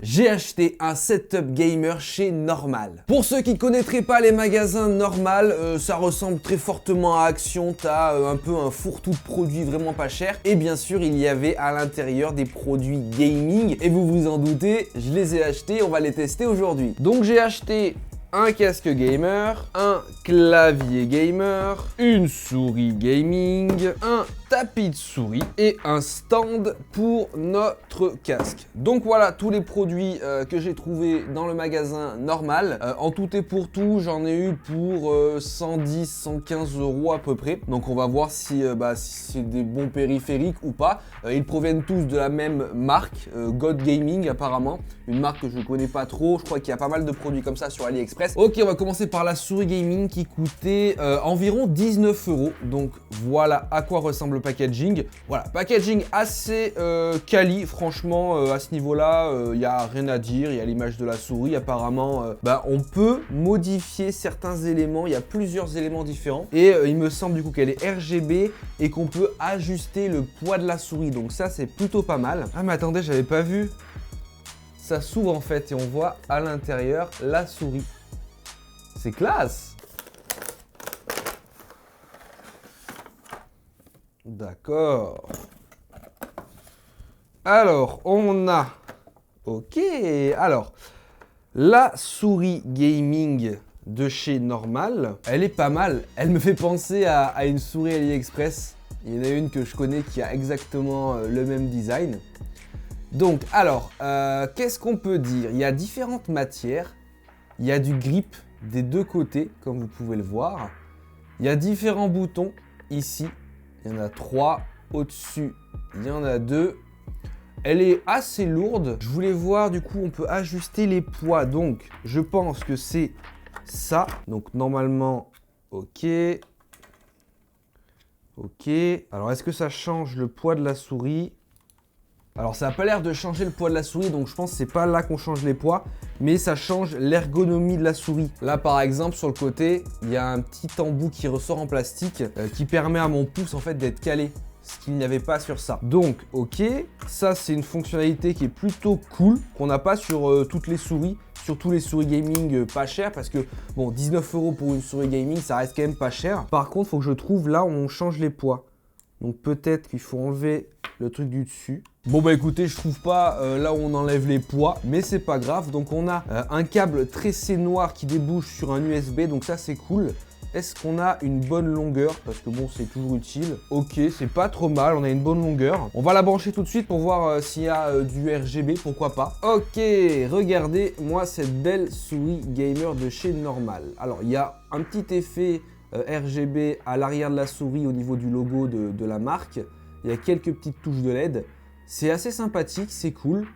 j'ai acheté un setup gamer chez Normal. Pour ceux qui ne connaîtraient pas les magasins Normal, ça ressemble très fortement à Action. T'as un peu un fourre-tout de produits vraiment pas cher. Et bien sûr, il y avait à l'intérieur des produits gaming. Et vous vous en doutez, je les ai achetés, on va les tester aujourd'hui. Donc j'ai acheté un casque gamer, un clavier gamer, une souris gaming, un tapis de souris et un stand pour notre casque. Donc voilà tous les produits que j'ai trouvés dans le magasin Normal. En tout et pour tout, j'en ai eu pour 110-115 € à peu près. Donc on va voir si, si c'est des bons périphériques ou pas. Ils proviennent tous de la même marque, God Gaming apparemment. Une marque que je connais pas trop. Je crois qu'il y a pas mal de produits comme ça sur AliExpress. Ok, on va commencer par la souris gaming qui coûtait environ 19 €. Donc voilà à quoi ressemble le packaging. Voilà, packaging assez quali, franchement, à ce niveau-là, il n'y a rien à dire. Il y a l'image de la souris, apparemment, on peut modifier certains éléments. Il y a plusieurs éléments différents. Et il me semble du coup qu'elle est RGB et qu'on peut ajuster le poids de la souris. Donc ça, c'est plutôt pas mal. Ah mais attendez, j'avais pas vu. Ça s'ouvre en fait et on voit à l'intérieur la souris. C'est classe! D'accord. Alors, on a... Ok, alors, la souris gaming de chez Normal, elle est pas mal. Elle me fait penser à une souris AliExpress. Il y en a une que je connais qui a exactement le même design. Donc, alors, qu'est-ce qu'on peut dire? Il y a différentes matières. Il y a du grip des deux côtés, comme vous pouvez le voir. Il y a différents boutons ici. Il y en a 3. Au-dessus, il y en a 2. Elle est assez lourde. Je voulais voir, du coup, on peut ajuster les poids. Donc, je pense que c'est ça. Donc, normalement, ok. Ok. Alors, est-ce que ça change le poids de la souris? Alors, ça n'a pas l'air de changer le poids de la souris, donc je pense que c'est pas là qu'on change les poids, mais ça change l'ergonomie de la souris. Là, par exemple, sur le côté, il y a un petit embout qui ressort en plastique qui permet à mon pouce, en fait, d'être calé, ce qu'il n'y avait pas sur ça. Donc, ok, ça, c'est une fonctionnalité qui est plutôt cool, qu'on n'a pas sur toutes les souris, surtout les souris gaming pas chères, parce que, bon, 19 € pour une souris gaming, ça reste quand même pas cher. Par contre, il faut que je trouve là où on change les poids. Donc, peut-être qu'il faut enlever le truc du dessus. Bon bah écoutez, je trouve pas là où on enlève les poids, mais c'est pas grave. Donc on a un câble tressé noir qui débouche sur un USB, donc ça c'est cool. Est-ce qu'on a une bonne longueur? Parce que bon, c'est toujours utile. Ok, c'est pas trop mal, on a une bonne longueur. On va la brancher tout de suite pour voir s'il y a du RGB, pourquoi pas. Ok, regardez moi cette belle souris gamer de chez Normal. Alors il y a un petit effet RGB à l'arrière de la souris au niveau du logo de la marque. Il y a quelques petites touches de LED. C'est assez sympathique, c'est cool.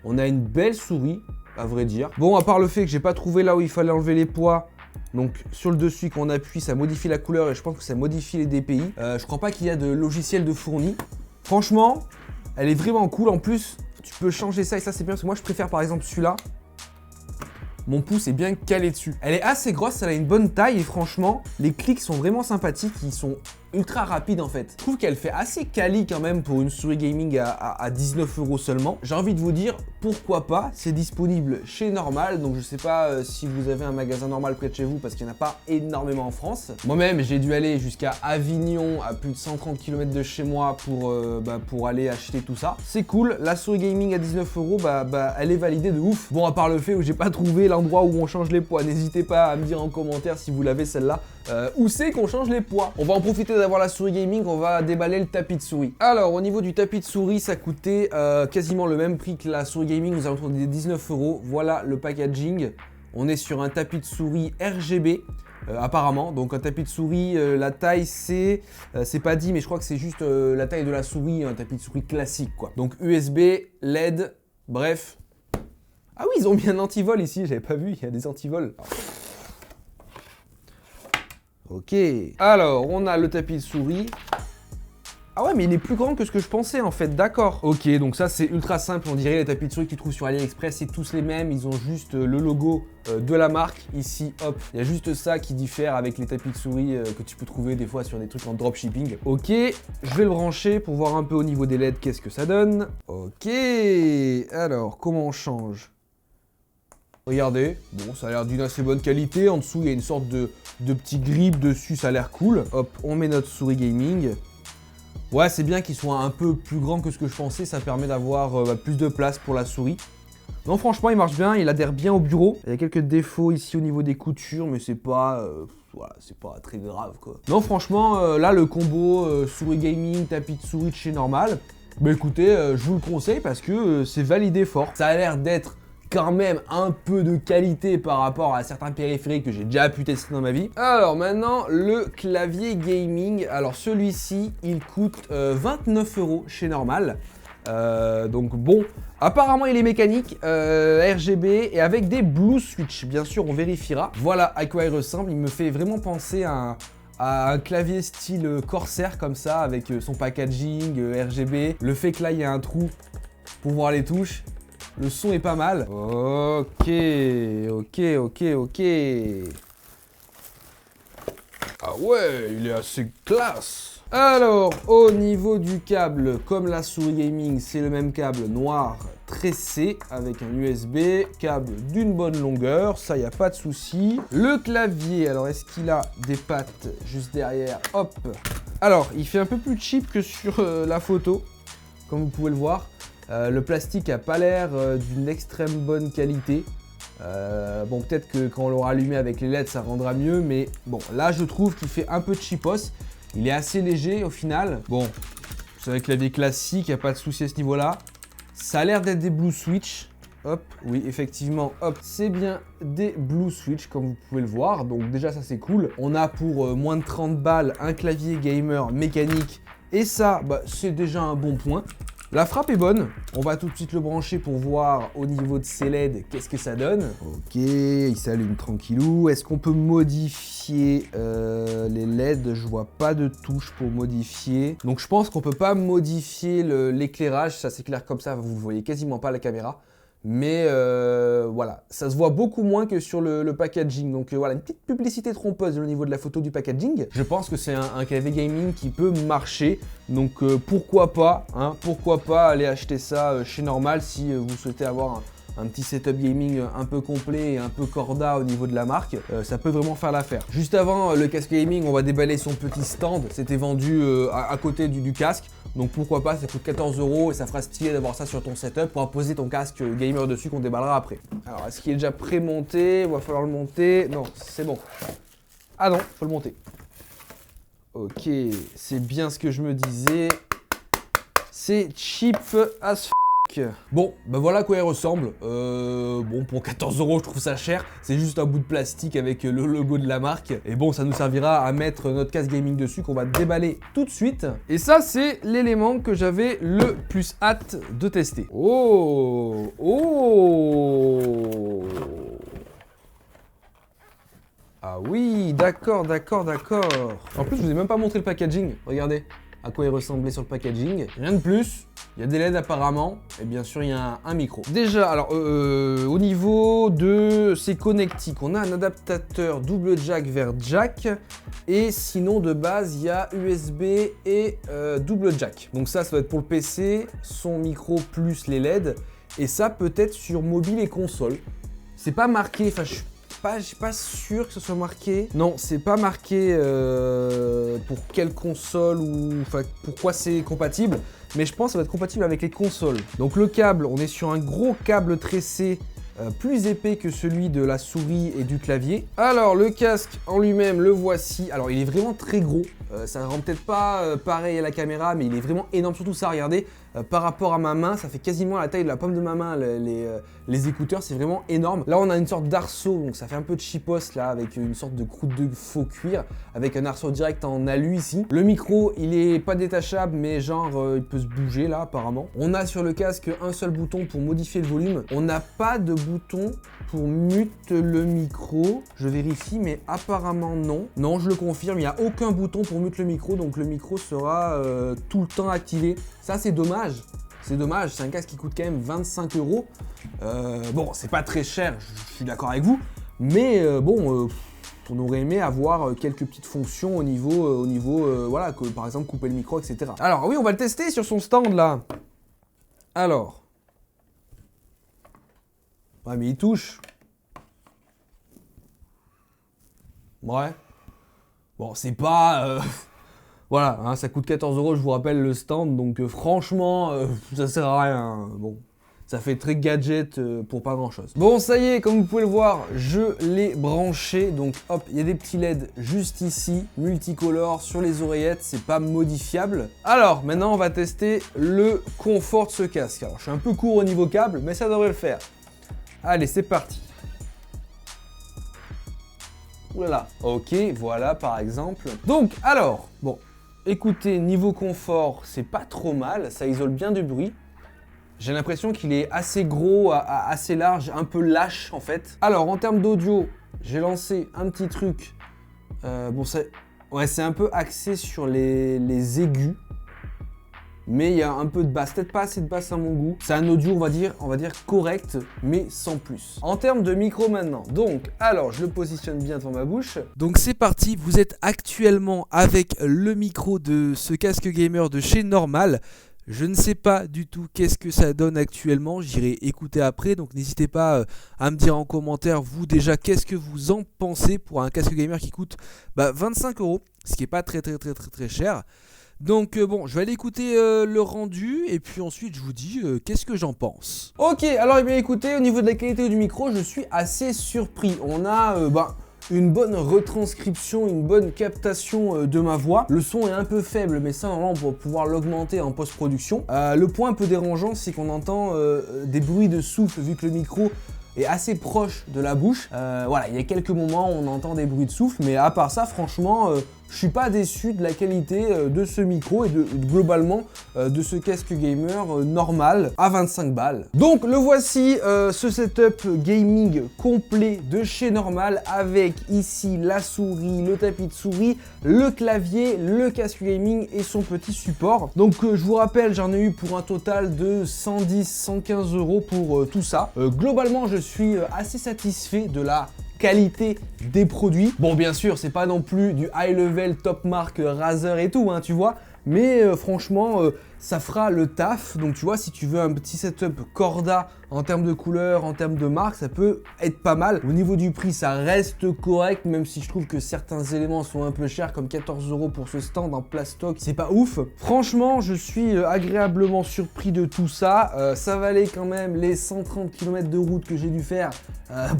On a une belle souris, à vrai dire. Bon, à part le fait que j'ai pas trouvé là où il fallait enlever les poids. Donc sur le dessus, quand on appuie, ça modifie la couleur et je pense que ça modifie les DPI. Je crois pas qu'il y a de logiciel de fourni. Franchement, elle est vraiment cool. En plus, tu peux changer ça et ça c'est bien parce que moi je préfère par exemple celui-là. Mon pouce est bien calé dessus. Elle est assez grosse, elle a une bonne taille et franchement, les clics sont vraiment sympathiques. Ils sont ultra rapide en fait. Je trouve qu'elle fait assez quali quand même pour une souris gaming à 19 € seulement. J'ai envie de vous dire pourquoi pas, c'est disponible chez Normal, donc je sais pas si vous avez un magasin Normal près de chez vous parce qu'il n'y en a pas énormément en France. Moi-même j'ai dû aller jusqu'à Avignon à plus de 130 km de chez moi pour aller acheter tout ça. C'est cool, la souris gaming à 19 €, elle est validée de ouf. Bon, à part le fait où j'ai pas trouvé l'endroit où on change les poids, n'hésitez pas à me dire en commentaire si vous l'avez celle-là. Où c'est qu'on change les poids? On va en profiter d'avoir la souris gaming, on va déballer le tapis de souris. Alors au niveau du tapis de souris, ça coûtait quasiment le même prix que la souris gaming, aux alentours des 19 €. Voilà le packaging. On est sur un tapis de souris RGB. Apparemment, donc un tapis de souris, la taille c'est pas dit, mais je crois que c'est juste la taille de la souris, un tapis de souris classique quoi. Donc USB, LED, bref. Ah oui, ils ont mis un antivol ici, j'avais pas vu, il y a des antivols. Ok, alors on a le tapis de souris. Ah ouais, mais il est plus grand que ce que je pensais en fait, d'accord. Ok, donc ça c'est ultra simple, on dirait les tapis de souris que tu trouves sur AliExpress, c'est tous les mêmes, ils ont juste le logo de la marque, ici, hop. Il y a juste ça qui diffère avec les tapis de souris que tu peux trouver des fois sur des trucs en dropshipping. Ok, je vais le brancher pour voir un peu au niveau des LED qu'est-ce que ça donne. Ok, alors comment on change? Regardez, bon, ça a l'air d'une assez bonne qualité. En dessous, il y a une sorte de petit grip dessus, ça a l'air cool. Hop, on met notre souris gaming. Ouais, c'est bien qu'il soit un peu plus grand que ce que je pensais. Ça permet d'avoir plus de place pour la souris. Non, franchement, il marche bien. Il adhère bien au bureau. Il y a quelques défauts ici au niveau des coutures, mais c'est pas... voilà, c'est pas très grave, quoi. Non, franchement, là, le combo souris gaming, tapis de souris de chez Normal, bah écoutez, je vous le conseille parce que c'est validé fort. Ça a l'air d'être quand même un peu de qualité par rapport à certains périphériques que j'ai déjà pu tester dans ma vie. Alors maintenant, le clavier gaming. Alors celui-ci, il coûte 29 € chez Normal. Donc bon, apparemment il est mécanique, RGB et avec des blue switch. Bien sûr, on vérifiera. Voilà à quoi il ressemble. Il me fait vraiment penser à un clavier style Corsair comme ça, avec son packaging RGB. Le fait que là, il y a un trou pour voir les touches. Le son est pas mal. Ok. Ah ouais, il est assez classe. Alors, au niveau du câble, comme la souris gaming, c'est le même câble noir tressé avec un USB, câble d'une bonne longueur, ça y a pas de souci. Le clavier, alors est-ce qu'il a des pattes juste derrière? Hop. Alors, il fait un peu plus cheap que sur la photo, comme vous pouvez le voir. Le plastique a pas l'air d'une extrême bonne qualité. Bon, peut-être que quand on l'aura allumé avec les LED, ça rendra mieux, mais bon, là, je trouve qu'il fait un peu cheapos. Il est assez léger au final. Bon, c'est un clavier classique, il n'y a pas de souci à ce niveau-là. Ça a l'air d'être des Blue Switch. Hop, oui, effectivement, hop, c'est bien des Blue Switch, comme vous pouvez le voir. Donc déjà, ça, c'est cool. On a pour moins de 30 balles un clavier gamer mécanique. Et ça, bah, c'est déjà un bon point. La frappe est bonne, on va tout de suite le brancher pour voir au niveau de ces LED qu'est-ce que ça donne. Ok, il s'allume tranquillou. Est-ce qu'on peut modifier les LED? Je vois pas de touche pour modifier. Donc je pense qu'on peut pas modifier l'éclairage, ça s'éclaire comme ça, vous voyez quasiment pas la caméra. Mais voilà, ça se voit beaucoup moins que sur le packaging. Donc voilà, une petite publicité trompeuse au niveau de la photo du packaging. Je pense que c'est un clavier gaming qui peut marcher. Donc pourquoi pas aller acheter ça chez Normal si vous souhaitez avoir un petit setup gaming un peu complet et un peu corda au niveau de la marque, ça peut vraiment faire l'affaire. Juste avant le casque gaming, on va déballer son petit stand. C'était vendu à côté du casque. Donc pourquoi pas, ça coûte 14 € et ça fera stylé d'avoir ça sur ton setup pour poser ton casque gamer dessus qu'on déballera après. Alors est-ce qu'il est déjà pré-monté? Il va falloir le monter. Non, c'est bon. Ah non, faut le monter. Ok, c'est bien ce que je me disais. C'est cheap as f***. Bon, ben voilà à quoi il ressemble. Bon, pour 14 € je trouve ça cher. C'est juste un bout de plastique avec le logo de la marque. Et bon, ça nous servira à mettre notre casque gaming dessus qu'on va déballer tout de suite. Et ça, c'est l'élément que j'avais le plus hâte de tester. Oh. Ah oui, d'accord. En plus, je vous ai même pas montré le packaging. Regardez à quoi il ressemblait sur le packaging. Rien de plus. Il y a des LED apparemment, et bien sûr il y a un micro. Déjà, alors au niveau de ces connectiques, on a un adaptateur double jack vers jack, et sinon de base il y a USB et double jack. Donc ça doit être pour le PC, son micro plus les LED, et ça peut être sur mobile et console. C'est pas marqué, enfin je suis pas sûr que ce soit marqué. Non, c'est pas marqué pour quelle console ou enfin pourquoi c'est compatible. Mais je pense que ça va être compatible avec les consoles. Donc le câble, on est sur un gros câble tressé plus épais que celui de la souris et du clavier. Alors le casque en lui-même, le voici. Alors il est vraiment très gros. Ça rend peut-être pas pareil à la caméra, mais il est vraiment énorme. Surtout ça, regardez, par rapport à ma main, ça fait quasiment la taille de la paume de ma main, les écouteurs, c'est vraiment énorme. Là, on a une sorte d'arceau, donc ça fait un peu de chipos là, avec une sorte de croûte de faux cuir, avec un arceau direct en alu ici. Le micro, il est pas détachable, mais genre, il peut se bouger là, apparemment. On a sur le casque un seul bouton pour modifier le volume. On n'a pas de bouton pour mute le micro. Je vérifie, mais apparemment non. Non, je le confirme, il n'y a aucun bouton pour mute le micro, donc le micro sera tout le temps activé. Ça, c'est dommage. C'est dommage, c'est un casque qui coûte quand même 25 €. Bon, c'est pas très cher, je suis d'accord avec vous, mais bon, on aurait aimé avoir quelques petites fonctions au niveau voilà, que, par exemple couper le micro, etc. Alors oui, on va le tester sur son stand là. Alors. Ouais, mais il touche. Ouais. Bon, c'est pas... Voilà, hein, ça coûte 14 €, je vous rappelle le stand, donc franchement, ça sert à rien. Hein. Bon, ça fait très gadget pour pas grand chose. Bon, ça y est, comme vous pouvez le voir, je l'ai branché. Donc hop, il y a des petits LED juste ici, multicolores sur les oreillettes, c'est pas modifiable. Alors, maintenant, on va tester le confort de ce casque. Alors, je suis un peu court au niveau câble, mais ça devrait le faire. Allez, c'est parti. Oulala, ok, voilà par exemple. Donc, alors, bon, écoutez, niveau confort, c'est pas trop mal, ça isole bien du bruit. J'ai l'impression qu'il est assez gros, assez large, un peu lâche en fait. Alors, en termes d'audio, j'ai lancé un petit truc. Bon, c'est un peu axé sur les aigus. Mais il y a un peu de basse, peut-être pas assez de basse à mon goût. C'est un audio, on va dire correct, mais sans plus. En termes de micro maintenant, donc, alors je le positionne bien devant ma bouche. Donc c'est parti, vous êtes actuellement avec le micro de ce casque gamer de chez Normal. Je ne sais pas du tout qu'est-ce que ça donne actuellement, j'irai écouter après, donc n'hésitez pas à me dire en commentaire, vous déjà, qu'est-ce que vous en pensez pour un casque gamer qui coûte 25 €, ce qui n'est pas très cher. Donc bon, je vais aller écouter le rendu et puis ensuite je vous dis qu'est-ce que j'en pense. Ok, alors eh bien écoutez, au niveau de la qualité du micro, je suis assez surpris. On a une bonne retranscription, une bonne captation de ma voix. Le son est un peu faible, mais ça normalement on va pouvoir l'augmenter en post-production. Le point un peu dérangeant, c'est qu'on entend des bruits de souffle vu que le micro est assez proche de la bouche. Voilà, il y a quelques moments où on entend des bruits de souffle, mais à part ça, franchement, je suis pas déçu de la qualité de ce micro et globalement de ce casque gamer normal à 25 balles. Donc le voici, ce setup gaming complet de chez Normal avec ici la souris, le tapis de souris, le clavier, le casque gaming et son petit support. Donc je vous rappelle, j'en ai eu pour un total de 110-115 € pour tout ça. Globalement, je suis assez satisfait de la qualité des produits. Bon, bien sûr, c'est pas non plus du high level top marque Razer et tout, hein, tu vois, mais franchement, ça fera le taf. Donc tu vois, si tu veux un petit setup Corda en termes de couleur, en termes de marque, ça peut être pas mal. Au niveau du prix, ça reste correct, même si je trouve que certains éléments sont un peu chers, comme 14 € pour ce stand en plastoc, c'est pas ouf. Franchement, je suis agréablement surpris de tout ça. Ça valait quand même les 130 km de route que j'ai dû faire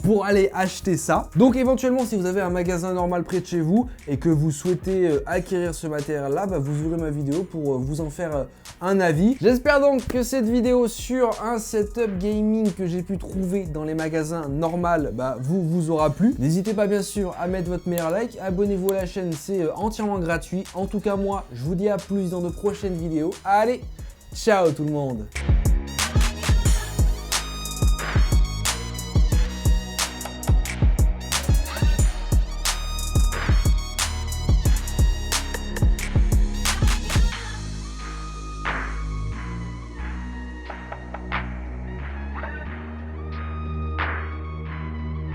pour aller acheter ça. Donc éventuellement, si vous avez un magasin Normal près de chez vous et que vous souhaitez acquérir ce matériel-là, vous aurez ma vidéo pour vous en faire un avis. J'espère donc que cette vidéo sur un setup gaming que j'ai pu trouver dans les magasins Normal vous aura plu. N'hésitez pas bien sûr à mettre votre meilleur like, abonnez-vous à la chaîne, c'est entièrement gratuit. En tout cas moi, je vous dis à plus dans de prochaines vidéos. Allez, ciao tout le monde.